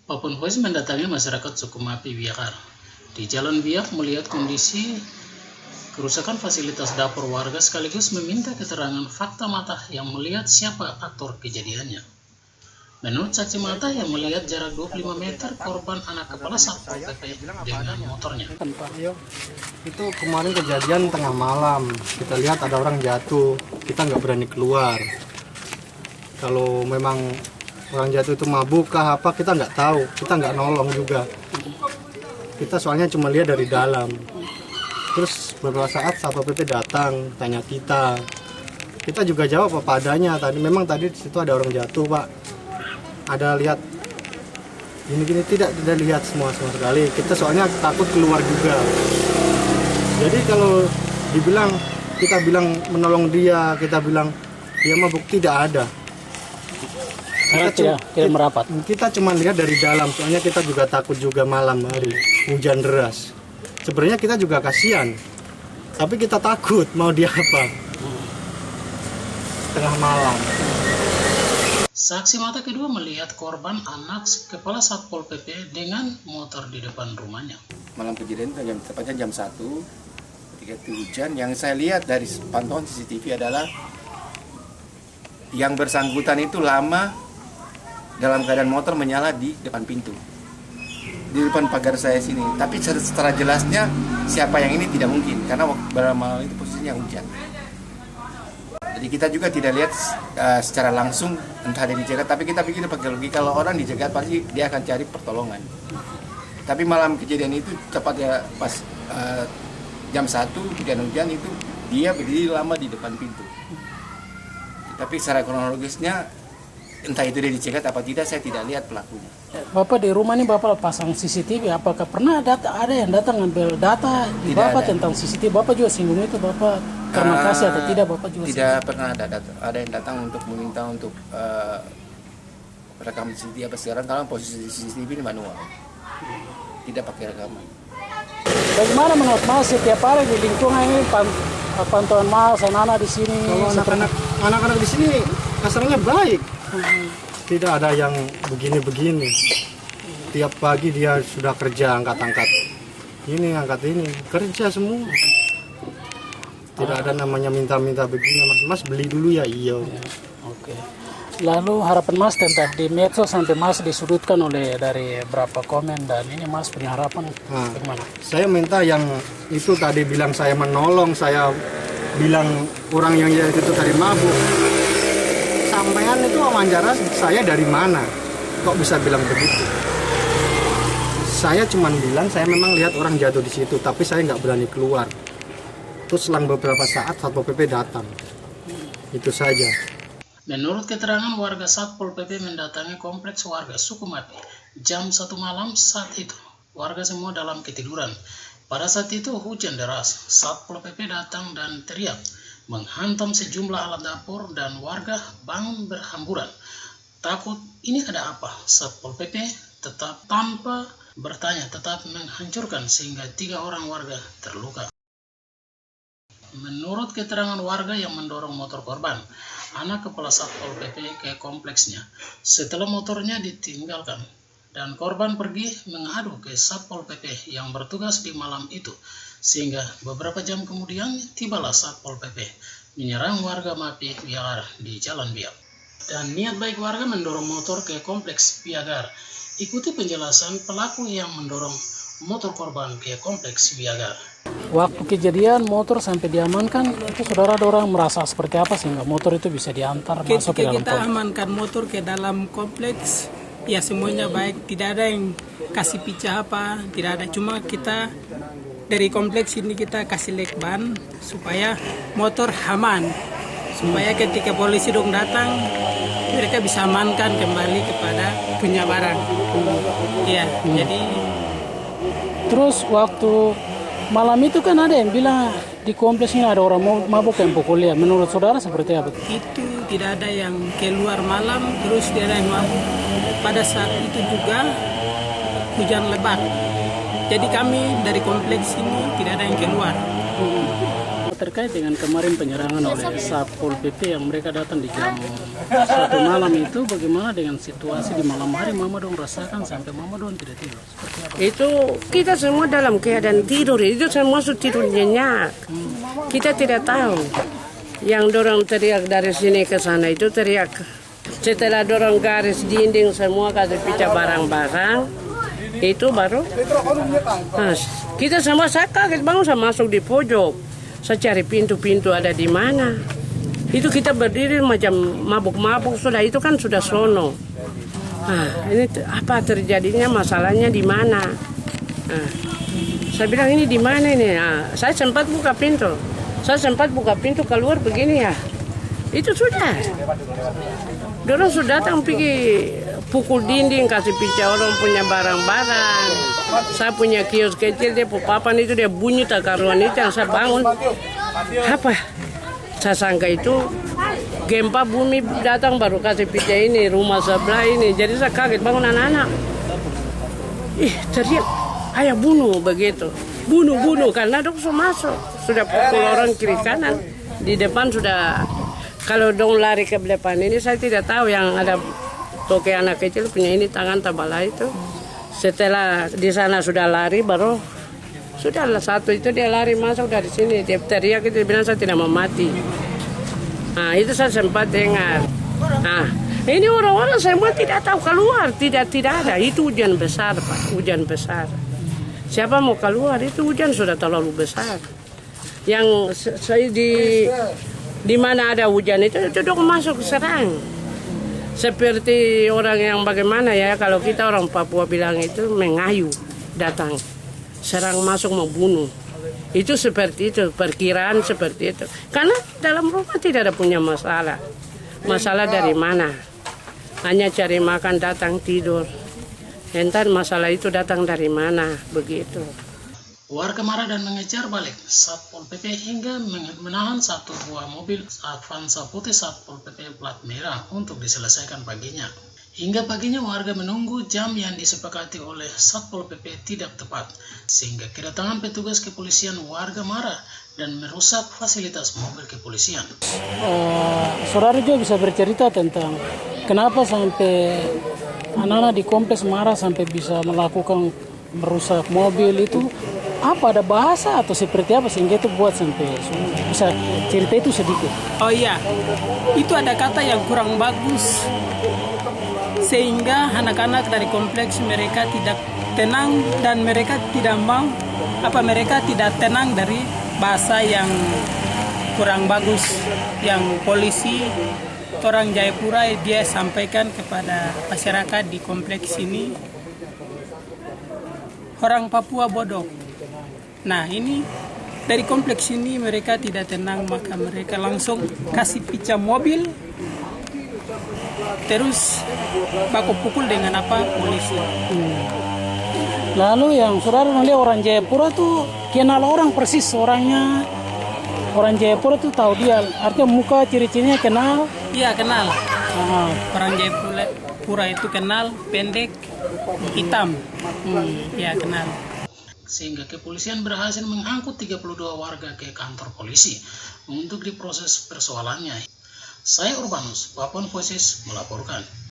Papun Voice mendatangi masyarakat suku Mapi Biakar. Di Jalan Biak melihat kondisi kerusakan fasilitas dapur warga sekaligus meminta keterangan fakta mata yang melihat siapa aktor kejadiannya. Menurut saksi mata yang melihat jarak 25 meter korban anak kepala Satpol PP dengan motornya. Itu kemarin kejadian tengah malam, kita lihat ada orang jatuh, kita nggak berani keluar. Kalau memang orang jatuh itu mabuk kah apa, kita nggak tahu, kita nggak nolong juga. Kita soalnya cuma lihat dari dalam. Terus beberapa saat Satpol PP datang, tanya kita juga jawab apa adanya. Memang tadi di situ ada orang jatuh, Pak. Ada lihat gini-gini, tidak lihat semua sekali. Kita soalnya takut keluar juga. Jadi kalau kita bilang menolong dia, kita bilang dia mabuk, tidak ada. Tidak merapat. Kita cuma lihat dari dalam, soalnya kita juga takut juga malam hari hujan deras. Sebenarnya kita juga kasihan, tapi kita takut mau dia apa tengah malam. Saksi mata kedua melihat korban anak kepala Satpol PP dengan motor di depan rumahnya. Malam kejadian itu tepatnya jam 1 ketika itu hujan. Yang saya lihat dari pantauan CCTV adalah yang bersangkutan itu lama dalam keadaan motor menyala di depan pintu, di depan pagar saya sini. Tapi secara jelasnya siapa yang ini tidak mungkin karena malam itu posisinya hujan. Jadi kita juga tidak lihat secara langsung entah dia dicegat, tapi kita pikir pakai logika, kalau orang dicegat pasti dia akan cari pertolongan. Tapi malam kejadian itu tepatnya pas jam 1 hujan itu dia berdiri lama di depan pintu. Tapi secara kronologisnya entah itu dia dicegat apa tidak, saya tidak lihat pelakunya. Bapak di rumah ini Bapak pasang CCTV, apakah pernah ada yang datang ngambil data di Bapak tentang CCTV? Bapak juga singgung itu, Bapak terima kasih atau tidak? Bapak juga tidak singgung. Pernah ada yang datang untuk meminta untuk rekam CCTV apa sekarang, kalau posisi CCTV ini manual, tidak pakai rekaman. Bagaimana menurut Mas setiap hari di lingkungan ini pantauan Mas anak-anak di sini? Kalau anak-anak di sini kasarnya baik. Tidak ada yang begini-begini. Tiap pagi dia sudah kerja, angkat-angkat ini, angkat ini, kerja semua. Tidak ada namanya minta-minta begini, Mas beli dulu ya, iya. Oke. Lalu harapan Mas tentang di medsos sampai Mas disudutkan oleh dari berapa komen, dan ini Mas punya harapan bagaimana? Saya minta yang itu tadi bilang saya menolong, saya bilang orang yang itu tadi mabuk. Sampean itu wawancara saya dari mana? Kok bisa bilang begitu? Saya cuma bilang saya memang lihat orang jatuh di situ, tapi saya nggak berani keluar. Terus selang beberapa saat Satpol PP datang. Itu saja. Menurut keterangan warga, Satpol PP mendatangi kompleks warga suku Mapi jam 1 malam. Saat itu warga semua dalam ketiduran. Pada saat itu hujan deras. Satpol PP datang dan teriak, menghantam sejumlah alat dapur dan warga bangun berhamburan. Takut ini ada apa? Satpol PP tetap tanpa bertanya tetap menghancurkan sehingga 3 orang warga terluka. Menurut keterangan warga yang mendorong motor korban, anak kepala Satpol PP ke kompleksnya setelah motornya ditinggalkan, dan korban pergi mengadu ke Satpol PP yang bertugas di malam itu. Sehingga beberapa jam kemudian tibalah Satpol PP menyerang warga Mapi Biakar di Jalan Biak. Dan niat baik warga mendorong motor ke kompleks Biakar. Ikuti penjelasan pelaku yang mendorong motor korban ke kompleks Biakar. Waktu kejadian motor sampai diamankan, itu saudara orang merasa seperti apa sehingga motor itu bisa diantar masuk ke dalam kompleks? Kita amankan motor ke dalam kompleks, ya semuanya baik, tidak ada yang kasih pecah apa, tidak ada, cuma kita dari kompleks ini kita kasih lek ban supaya motor aman, supaya ketika polisi dong datang mereka bisa amankan kembali kepada punya barang. Ya, jadi terus waktu malam itu kan ada yang bilang di kompleks ini ada orang mabuk yang pukulnya. Menurut saudara seperti apa? Itu tidak ada yang keluar malam, terus tidak ada yang mabuk. Pada saat itu juga hujan lebat. Jadi kami dari kompleks ini tidak ada yang keluar. Terkait dengan kemarin penyerangan oleh Satpol PP yang mereka datang di jam 1 malam itu, bagaimana dengan situasi di malam hari Mama dong rasakan sampai Mama dong tidak tidur? Seperti apa? Itu kita semua dalam keadaan tidur, itu semua sudah tidur nyenyak. Kita tidak tahu. Yang dorong teriak dari sini ke sana itu teriak. Setelah dorong garis dinding semua kasih pecah barang-barang, itu baru. Nah, kita semua saya kaget bangun, saya masuk di pojok. Saya cari pintu-pintu ada di mana. Itu kita berdiri macam mabuk-mabuk sudah, itu kan sudah sono. Nah, ini apa terjadinya, masalahnya di mana? Nah, saya bilang ini di mana ini? Nah, saya sempat buka pintu. Keluar begini ya. Itu sudah. Dorong sudah datang pergi pukul dinding, kasih pecah orang punya barang-barang. Saya punya kios kecil, dia papan itu dia bunyi tak karuan itu yang saya bangun. Apa? Saya sangka itu gempa bumi datang baru kasih pecah ini rumah sebelah ini. Jadi saya kaget bangun anak-anak. Teriak, ayah bunuh begitu. Bunuh karena dong sudah masuk. Sudah pukul orang kiri kanan. Di depan sudah, kalau dong lari ke depan ini saya tidak tahu yang ada toke anak kecil punya ini tangan tabala itu. Setelah di sana sudah lari baru sudah satu itu dia lari masuk dari sini, dia teriak itu, dia bilang saya tidak mau mati. Nah itu saya sempat dengar. Nah ini orang-orang semua tidak tahu keluar, tidak ada. Itu hujan besar Pak, hujan besar. Siapa mau keluar, itu hujan sudah terlalu besar. Yang saya di mana ada hujan itu dong masuk serang. Seperti orang yang bagaimana ya, kalau kita orang Papua bilang itu mengayu, datang serang masuk membunuh. Itu seperti itu, perkiraan seperti itu. Karena dalam rumah tidak ada punya masalah. Masalah dari mana? Hanya cari makan, datang tidur. Entar masalah itu datang dari mana, begitu. Warga marah dan mengejar balik Satpol PP hingga menahan satu buah mobil Avanza putih Satpol PP plat merah untuk diselesaikan paginya. Hingga paginya warga menunggu jam yang disepakati oleh Satpol PP tidak tepat, sehingga kedatangan petugas kepolisian warga marah dan merusak fasilitas mobil kepolisian. Saudara juga bisa bercerita tentang kenapa sampai anak-anak di kompleks marah sampai bisa melakukan merusak mobil itu. Apa ada bahasa atau seperti apa sehingga itu buat sampai bisa cerita itu sedikit? Oh iya, itu ada kata yang kurang bagus sehingga anak-anak dari kompleks mereka tidak tenang dan mereka tidak mau mereka tidak tenang dari bahasa yang kurang bagus yang polisi orang Jayapura dia sampaikan kepada masyarakat di kompleks ini. Orang Papua bodoh. Nah ini dari kompleks ini mereka tidak tenang, maka mereka langsung kasih pecah mobil, terus baku pukul dengan polisi. Lalu yang saudara melihat orang Jayapura tuh kenal orang persis orangnya. Orang Jayapura tuh tahu dia, artinya muka ciri-cirinya kenal. Iya kenal. Orang Jayapura itu kenal, pendek, hitam. Ya kenal. Sehingga kepolisian berhasil mengangkut 32 warga ke kantor polisi untuk diproses persoalannya. Saya Urbanus, Papuan Voices melaporkan.